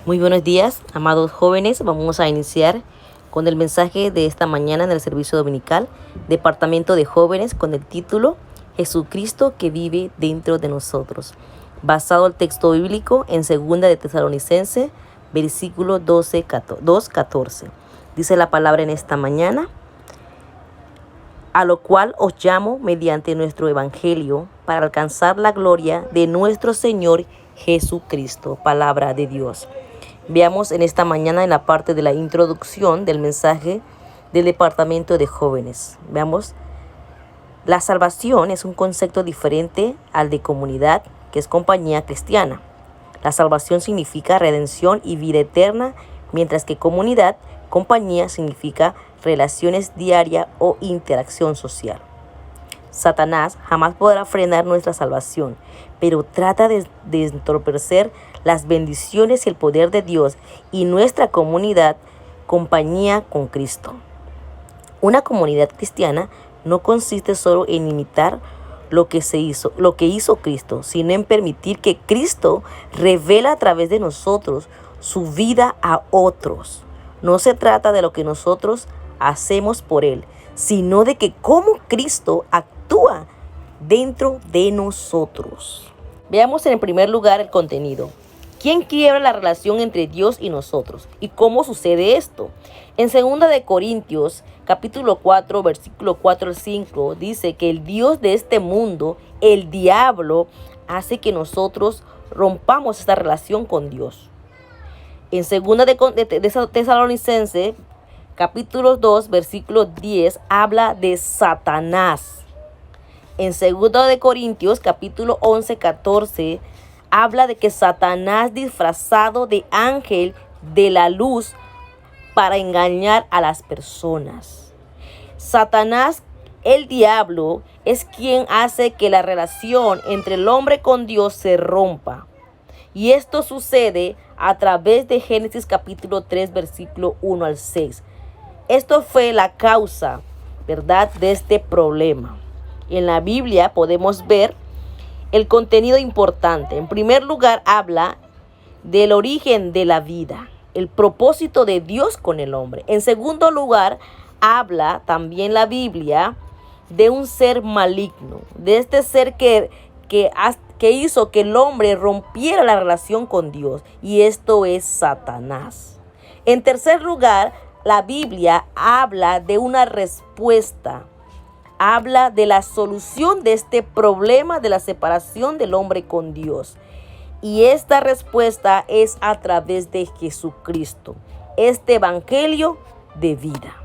Muy buenos días, amados jóvenes. Vamos a iniciar con el mensaje de esta mañana en el servicio dominical, Departamento de Jóvenes, con el título Jesucristo que vive dentro de nosotros, basado el texto bíblico en 2 de Tesalonicenses, versículo 2:14. Dice la palabra en esta mañana: a lo cual os llamo mediante nuestro evangelio para alcanzar la gloria de nuestro Señor Jesucristo. Palabra de Dios. Veamos en esta mañana en la parte de la introducción del mensaje del Departamento de Jóvenes. Veamos, la salvación es un concepto diferente al de comunidad, que es compañía cristiana. La salvación significa redención y vida eterna, mientras que comunidad, compañía, significa relaciones diarias o interacción social. Satanás jamás podrá frenar nuestra salvación, pero trata de entorpecer las bendiciones y el poder de Dios y nuestra comunidad, compañía con Cristo. Una comunidad cristiana no consiste solo en imitar lo que hizo Cristo, sino en permitir que Cristo revele a través de nosotros su vida a otros. No se trata de lo que nosotros hacemos por Él, sino de que cómo Cristo actúa dentro de nosotros. Veamos en primer lugar el contenido. ¿Quién quiebra la relación entre Dios y nosotros? ¿Y cómo sucede esto? En 2 de Corintios, capítulo 4, versículo 4 al 5, dice que el Dios de este mundo, el diablo, hace que nosotros rompamos esta relación con Dios. En 2 de Tesalonicenses, capítulo 2, versículo 10, habla de Satanás. En 2 de Corintios, capítulo 11, 14, habla de que Satanás, disfrazado de ángel de la luz para engañar a las personas. Satanás, el diablo, es quien hace que la relación entre el hombre con Dios se rompa. Y esto sucede a través de Génesis capítulo 3, versículo 1 al 6. Esto fue la causa, ¿verdad?, de este problema. En la Biblia podemos ver el contenido importante. En primer lugar, habla del origen de la vida, el propósito de Dios con el hombre. En segundo lugar, habla también la Biblia de un ser maligno, de este ser que hizo que el hombre rompiera la relación con Dios, y esto es Satanás. En tercer lugar, la Biblia habla de una respuesta. Habla de la solución de este problema de la separación del hombre con Dios. Y esta respuesta es a través de Jesucristo, este evangelio de vida.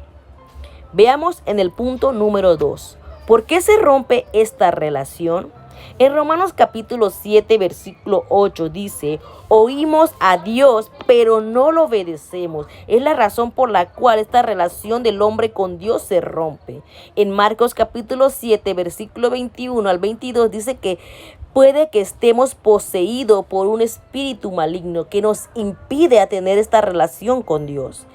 Veamos en el punto número 2. ¿Por qué se rompe esta relación? En Romanos capítulo 7, versículo 8 dice: oímos a Dios, pero no lo obedecemos. Es la razón por la cual esta relación del hombre con Dios se rompe. En Marcos capítulo 7, versículo 21 al 22 dice que puede que estemos poseídos por un espíritu maligno que nos impide a tener esta relación con Dios.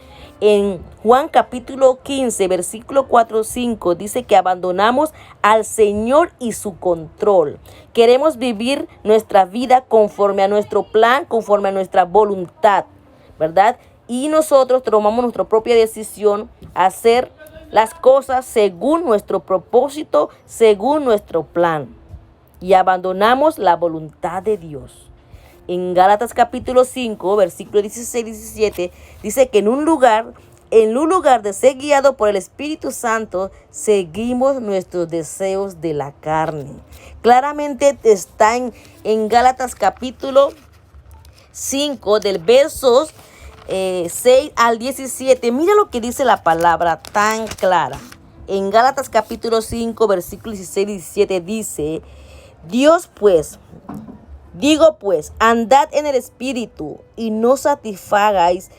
En Juan capítulo 15, versículo 4-5 dice que abandonamos al Señor y su control. Queremos vivir nuestra vida conforme a nuestro plan, conforme a nuestra voluntad, ¿verdad? Y nosotros tomamos nuestra propia decisión, hacer las cosas según nuestro propósito, según nuestro plan. Y abandonamos la voluntad de Dios. En Gálatas capítulo 5, versículo 16-17, dice que en un lugar de ser guiado por el Espíritu Santo, seguimos nuestros deseos de la carne. Claramente está en Gálatas capítulo 5, del versos 6 al 17. Mira lo que dice la palabra tan clara. En Gálatas capítulo 5, versículos 16-17 dice: Digo pues, andad en el Espíritu y no satisfagáis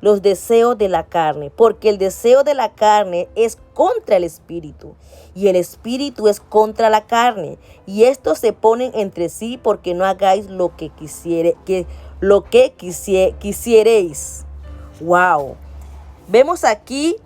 los deseos de la carne, porque el deseo de la carne es contra el Espíritu y el Espíritu es contra la carne, y estos se ponen entre sí porque no hagáis lo que quisiereis. Wow. Vemos aquí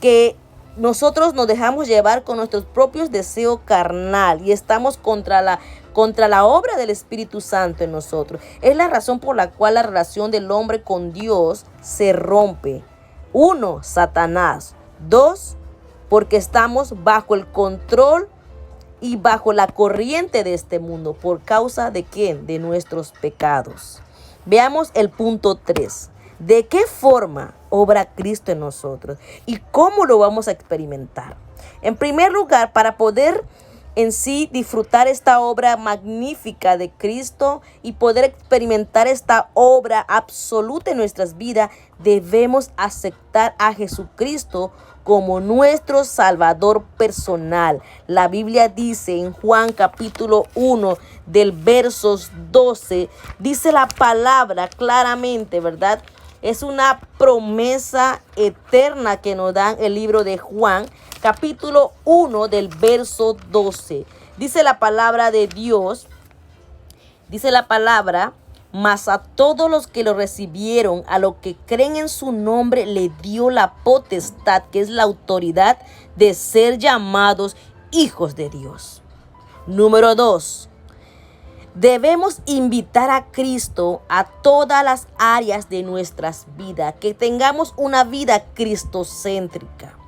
que nosotros nos dejamos llevar con nuestros propios deseos carnal y estamos contra contra la obra del Espíritu Santo en nosotros. Es la razón por la cual la relación del hombre con Dios se rompe. 1, Satanás. 2, porque estamos bajo el control y bajo la corriente de este mundo. ¿Por causa de quién? De nuestros pecados. Veamos el punto 3. ¿De qué forma obra Cristo en nosotros? ¿Y cómo lo vamos a experimentar? En primer lugar, para poder en sí disfrutar esta obra magnífica de Cristo y poder experimentar esta obra absoluta en nuestras vidas, debemos aceptar a Jesucristo como nuestro Salvador personal. La Biblia dice en Juan capítulo 1 del versos 12, dice la palabra claramente, ¿verdad? Es una promesa eterna que nos da el libro de Juan, capítulo 1 del verso 12. Dice la palabra de Dios, dice la palabra: mas a todos los que lo recibieron, a los que creen en su nombre, le dio la potestad, que es la autoridad, de ser llamados hijos de Dios. Número 2. Debemos invitar a Cristo a todas las áreas de nuestras vidas, que tengamos una vida cristocéntrica.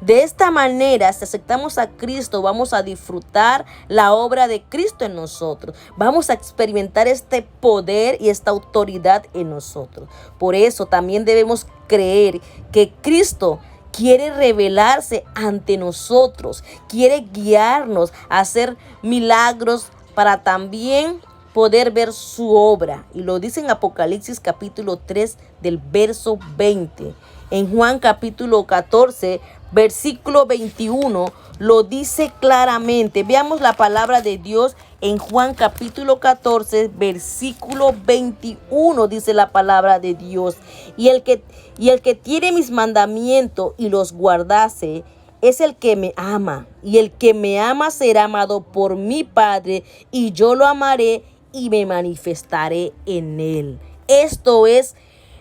De esta manera, si aceptamos a Cristo, vamos a disfrutar la obra de Cristo en nosotros. Vamos a experimentar este poder y esta autoridad en nosotros. Por eso también debemos creer que Cristo quiere revelarse ante nosotros, quiere guiarnos a hacer milagros para también poder ver su obra. Y lo dice en Apocalipsis capítulo 3 del verso 20. En Juan capítulo 14, versículo 21, lo dice claramente. Veamos la palabra de Dios en Juan capítulo 14, versículo 21, dice la palabra de Dios. Y el que tiene mis mandamientos y los guardase, es el que me ama, y el que me ama será amado por mi Padre, y yo lo amaré y me manifestaré en él. Esto es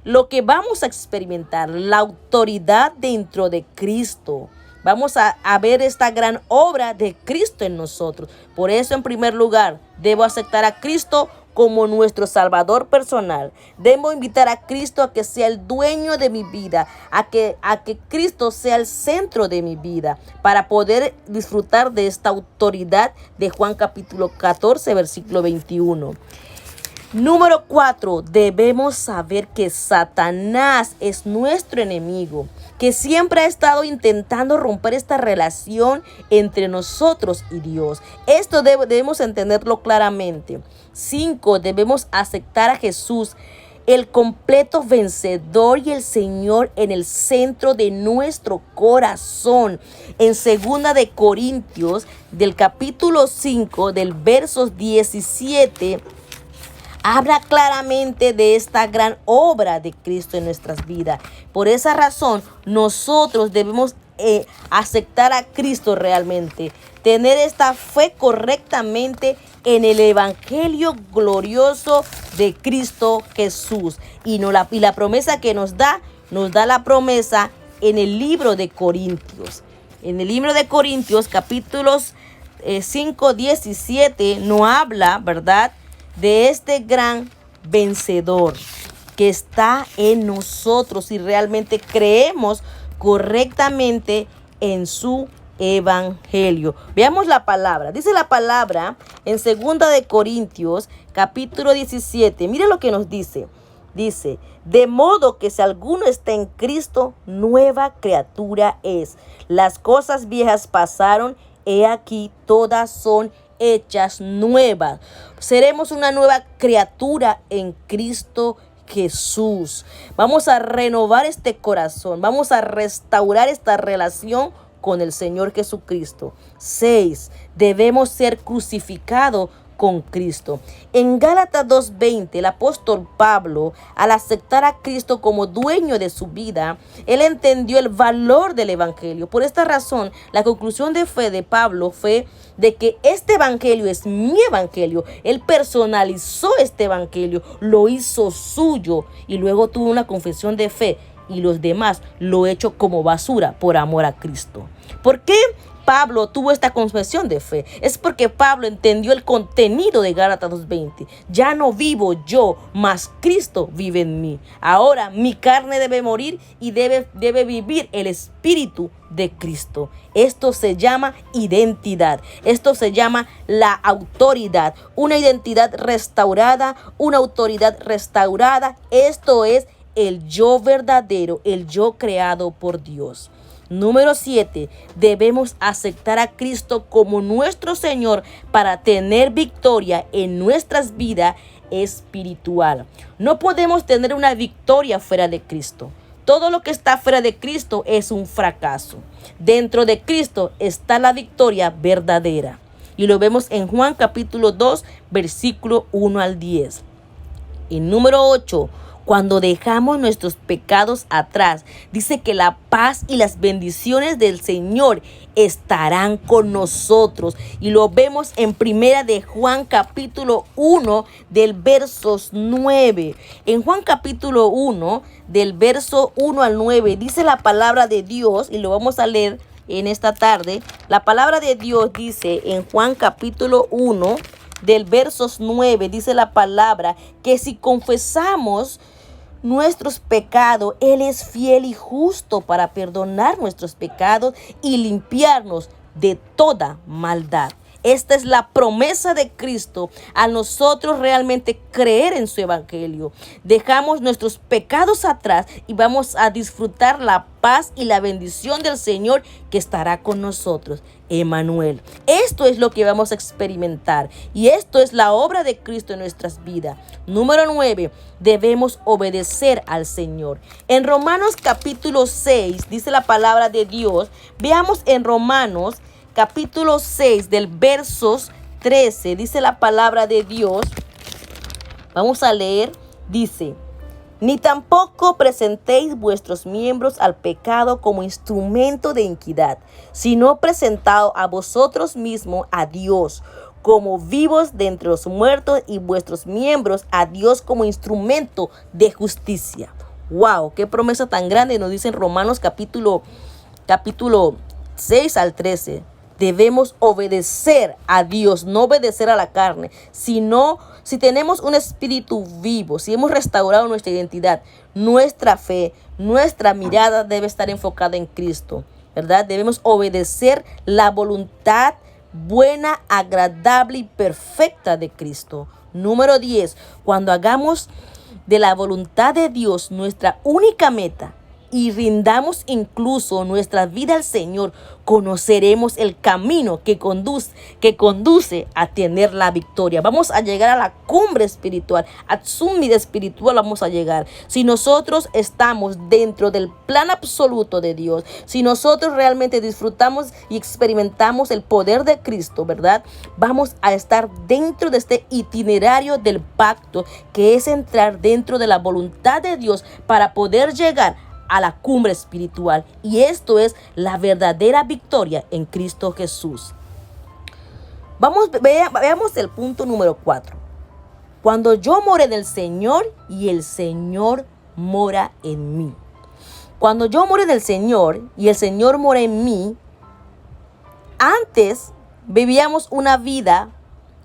lo que vamos a experimentar, la autoridad dentro de Cristo. Vamos a ver esta gran obra de Cristo en nosotros. Por eso, en primer lugar, debo aceptar a Cristo como nuestro Salvador personal. Debo invitar a Cristo a que sea el dueño de mi vida, a que Cristo sea el centro de mi vida, para poder disfrutar de esta autoridad de Juan capítulo 14, versículo 21. Número 4, debemos saber que Satanás es nuestro enemigo, que siempre ha estado intentando romper esta relación entre nosotros y Dios. Esto debemos entenderlo claramente. 5, debemos aceptar a Jesús, el completo vencedor y el Señor, en el centro de nuestro corazón. En 2 de Corintios, del capítulo 5, del versos 17, habla claramente de esta gran obra de Cristo en nuestras vidas. Por esa razón, nosotros debemos aceptar a Cristo realmente, tener esta fe correctamente en el evangelio glorioso de Cristo Jesús. Y la promesa que nos da la promesa en el libro de Corintios. En el libro de Corintios, capítulos 5, 17, nos habla, ¿verdad?, de este gran vencedor que está en nosotros y realmente creemos correctamente en su evangelio. Veamos la palabra. Dice la palabra en 2 de Corintios, capítulo 17. Mira lo que nos dice. Dice: de modo que si alguno está en Cristo, nueva criatura es. Las cosas viejas pasaron, he aquí todas son hechas nuevas. Seremos una nueva criatura en Cristo Jesús. Vamos a renovar este corazón. Vamos a restaurar esta relación con el Señor Jesucristo. 6. Debemos ser crucificados con Cristo. En Gálatas 2:20, el apóstol Pablo, al aceptar a Cristo como dueño de su vida, él entendió el valor del evangelio. Por esta razón, la conclusión de fe de Pablo fue de que este evangelio es mi evangelio. Él personalizó este evangelio, lo hizo suyo y luego tuvo una confesión de fe, y los demás lo he hecho como basura por amor a Cristo. ¿Por qué Pablo tuvo esta confesión de fe. Es porque Pablo entendió el contenido de Gálatas 2:20. Ya no vivo yo, mas Cristo vive en mí. Ahora mi carne debe morir y debe vivir el Espíritu de Cristo. Esto se llama identidad. Esto se llama la autoridad. Una identidad restaurada, una autoridad restaurada. Esto es el yo verdadero, el yo creado por Dios. Número 7, debemos aceptar a Cristo como nuestro Señor para tener victoria en nuestras vidas espiritual. No podemos tener una victoria fuera de Cristo. Todo lo que está fuera de Cristo es un fracaso. Dentro de Cristo está la victoria verdadera. Y lo vemos en Juan capítulo 2, versículo 1 al 10. Y número 8, cuando dejamos nuestros pecados atrás, dice que la paz y las bendiciones del Señor estarán con nosotros. Y lo vemos en primera de Juan capítulo 1 del versos 9. En Juan capítulo 1 del verso 1 al 9 dice la palabra de Dios, y lo vamos a leer en esta tarde. La palabra de Dios dice en Juan capítulo 1 del versos 9, dice la palabra que si confesamos nuestros pecados, Él es fiel y justo para perdonar nuestros pecados y limpiarnos de toda maldad. Esta es la promesa de Cristo a nosotros realmente creer en su evangelio. Dejamos nuestros pecados atrás y vamos a disfrutar la paz y la bendición del Señor que estará con nosotros. Emmanuel. Esto es lo que vamos a experimentar y esto es la obra de Cristo en nuestras vidas. Número 9, debemos obedecer al Señor. En Romanos capítulo 6 dice la palabra de Dios. Veamos en Romanos capítulo 6 del versos 13, dice la palabra de Dios. Vamos a leer, dice: ni tampoco presentéis vuestros miembros al pecado como instrumento de iniquidad, sino presentaos a vosotros mismos a Dios como vivos de entre los muertos y vuestros miembros a Dios como instrumento de justicia. ¡Wow! ¡Qué promesa tan grande! Nos dice en Romanos capítulo 6 al 13. Debemos obedecer a Dios, no obedecer a la carne, sino si tenemos un espíritu vivo, si hemos restaurado nuestra identidad, nuestra fe, nuestra mirada debe estar enfocada en Cristo, ¿verdad? Debemos obedecer la voluntad buena, agradable y perfecta de Cristo. Número 10, cuando hagamos de la voluntad de Dios nuestra única meta, y rindamos incluso nuestra vida al Señor, conoceremos el camino que conduce a tener la victoria. Vamos a llegar a la cumbre espiritual, a Summit espiritual vamos a llegar. Si nosotros estamos dentro del plan absoluto de Dios, si nosotros realmente disfrutamos y experimentamos el poder de Cristo, ¿verdad? Vamos a estar dentro de este itinerario del pacto, que es entrar dentro de la voluntad de Dios para poder llegar a la cumbre espiritual. Y esto es la verdadera victoria en Cristo Jesús. Veamos el punto número 4. Cuando yo more del Señor y el Señor mora en mí. Cuando yo more del Señor y el Señor mora en mí, antes vivíamos una vida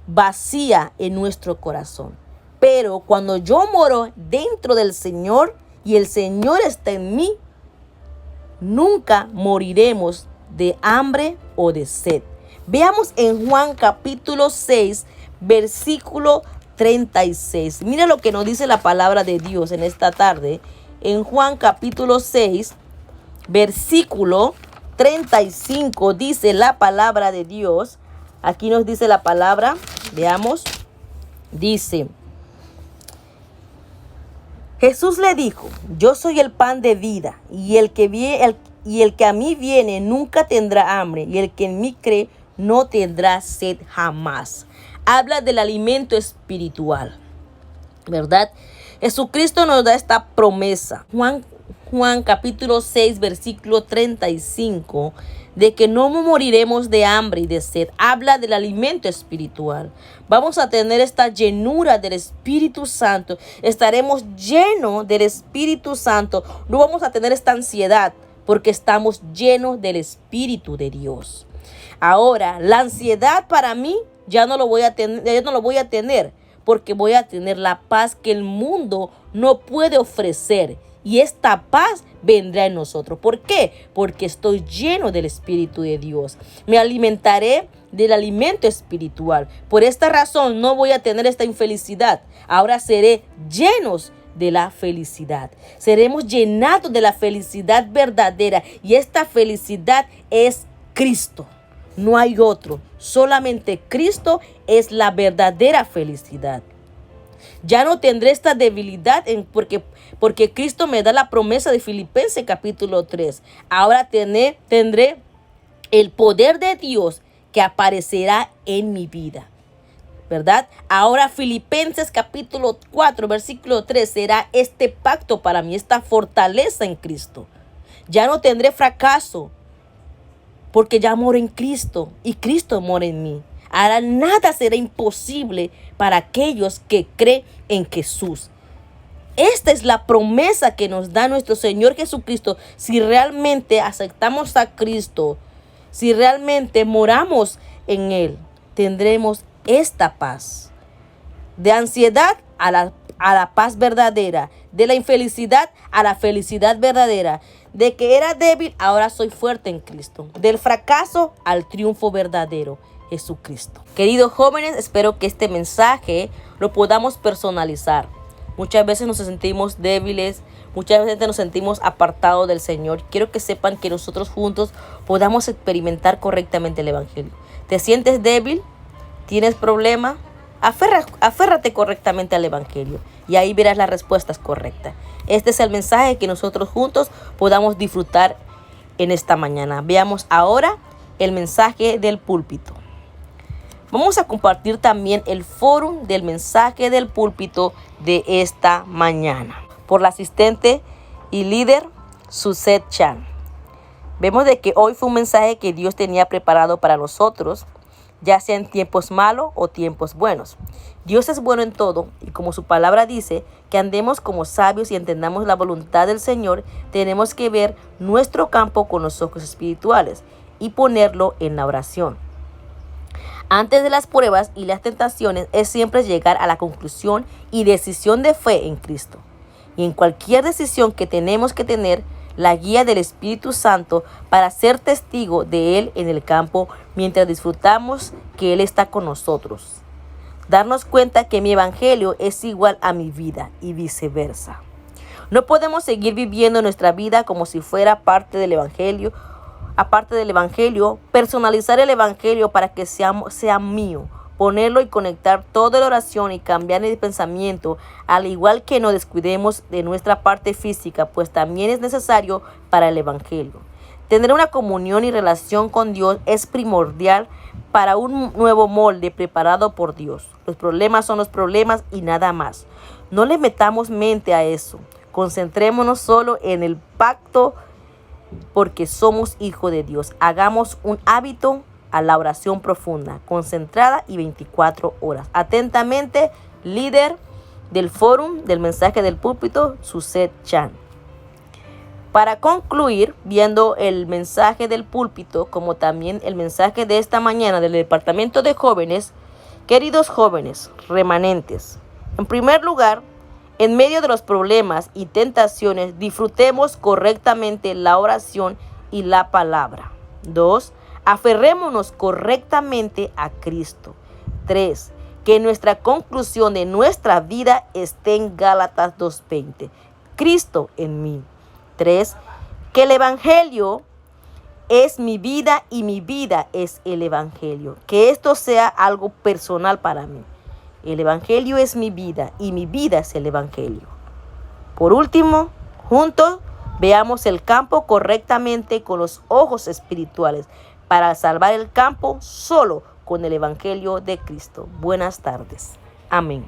vacía en nuestro corazón. Pero cuando yo moro dentro del Señor y el Señor está en mí, nunca moriremos de hambre o de sed. Veamos en Juan capítulo 6, versículo 36. Mira lo que nos dice la palabra de Dios en esta tarde. En Juan capítulo 6, versículo 35 dice la palabra de Dios. Aquí nos dice la palabra, veamos, dice: Jesús le dijo: yo soy el pan de vida, y el que a mí viene nunca tendrá hambre, y el que en mí cree no tendrá sed jamás. Habla del alimento espiritual, ¿verdad? Jesucristo nos da esta promesa. Juan capítulo 6, versículo 35, de que no moriremos de hambre y de sed. Habla del alimento espiritual. Vamos a tener esta llenura del Espíritu Santo. Estaremos llenos del Espíritu Santo. No vamos a tener esta ansiedad porque estamos llenos del Espíritu de Dios. Ahora, la ansiedad para mí ya no lo voy a tener, porque voy a tener la paz que el mundo no puede ofrecer. Y esta paz vendrá en nosotros. ¿Por qué? Porque estoy lleno del Espíritu de Dios. Me alimentaré del alimento espiritual. Por esta razón no voy a tener esta infelicidad. Ahora seré llenos de la felicidad. Seremos llenados de la felicidad verdadera. Y esta felicidad es Cristo. No hay otro. Solamente Cristo es la verdadera felicidad. Ya no tendré esta debilidad porque Cristo me da la promesa de Filipenses capítulo 3. Ahora tendré el poder de Dios que aparecerá en mi vida. ¿Verdad? Ahora Filipenses capítulo 4, versículo 3 será este pacto para mí, esta fortaleza en Cristo. Ya no tendré fracaso porque ya moro en Cristo y Cristo mora en mí. Ahora nada será imposible para aquellos que creen en Jesús. Esta es la promesa que nos da nuestro Señor Jesucristo. Si realmente aceptamos a Cristo, si realmente moramos en Él, tendremos esta paz. De ansiedad a la paz verdadera. De la infelicidad a la felicidad verdadera. De que era débil, ahora soy fuerte en Cristo. Del fracaso al triunfo verdadero. Jesucristo. Queridos jóvenes, espero que este mensaje lo podamos personalizar. Muchas veces nos sentimos débiles, muchas veces nos sentimos apartados del Señor. Quiero que sepan que nosotros juntos podamos experimentar correctamente el Evangelio. ¿Te sientes débil? ¿Tienes problema? Aférrate correctamente al Evangelio y ahí verás las respuestas correctas. Este es el mensaje que nosotros juntos podamos disfrutar en esta mañana. Veamos ahora el mensaje del púlpito. Vamos a compartir también el foro del mensaje del púlpito de esta mañana por la asistente y líder Suzette Chan. Vemos de que hoy fue un mensaje que Dios tenía preparado para nosotros, ya sea en tiempos malos o tiempos buenos. Dios es bueno en todo y como su palabra dice, que andemos como sabios y entendamos la voluntad del Señor, tenemos que ver nuestro campo con los ojos espirituales y ponerlo en la oración. Antes de las pruebas y las tentaciones es siempre llegar a la conclusión y decisión de fe en Cristo. Y en cualquier decisión que tenemos que tener la guía del Espíritu Santo para ser testigo de Él en el campo mientras disfrutamos que Él está con nosotros. Darnos cuenta que mi evangelio es igual a mi vida y viceversa. No podemos seguir viviendo nuestra vida como si fuera parte del evangelio. Aparte del evangelio, personalizar el evangelio para que sea mío, ponerlo y conectar toda la oración y cambiar el pensamiento, al igual que no descuidemos de nuestra parte física, pues también es necesario para el evangelio. Tener una comunión y relación con Dios es primordial para un nuevo molde preparado por Dios. Los problemas son los problemas y nada más. No le metamos mente a eso. Concentrémonos solo en el pacto porque somos hijos de Dios. Hagamos un hábito a la oración profunda, concentrada y 24 horas. Atentamente, líder del foro del mensaje del púlpito, Suzette Chan. Para concluir, viendo el mensaje del púlpito, como también el mensaje de esta mañana del departamento de jóvenes, queridos jóvenes remanentes, en primer lugar, en medio de los problemas y tentaciones, disfrutemos correctamente la oración y la palabra. 2. Aferrémonos correctamente a Cristo. 3. Que nuestra conclusión de nuestra vida esté en Gálatas 2:20. Cristo en mí. 3. Que el Evangelio es mi vida y mi vida es el Evangelio. Que esto sea algo personal para mí. El Evangelio es mi vida y mi vida es el Evangelio. Por último, juntos veamos el campo correctamente con los ojos espirituales para salvar el campo solo con el Evangelio de Cristo. Buenas tardes. Amén.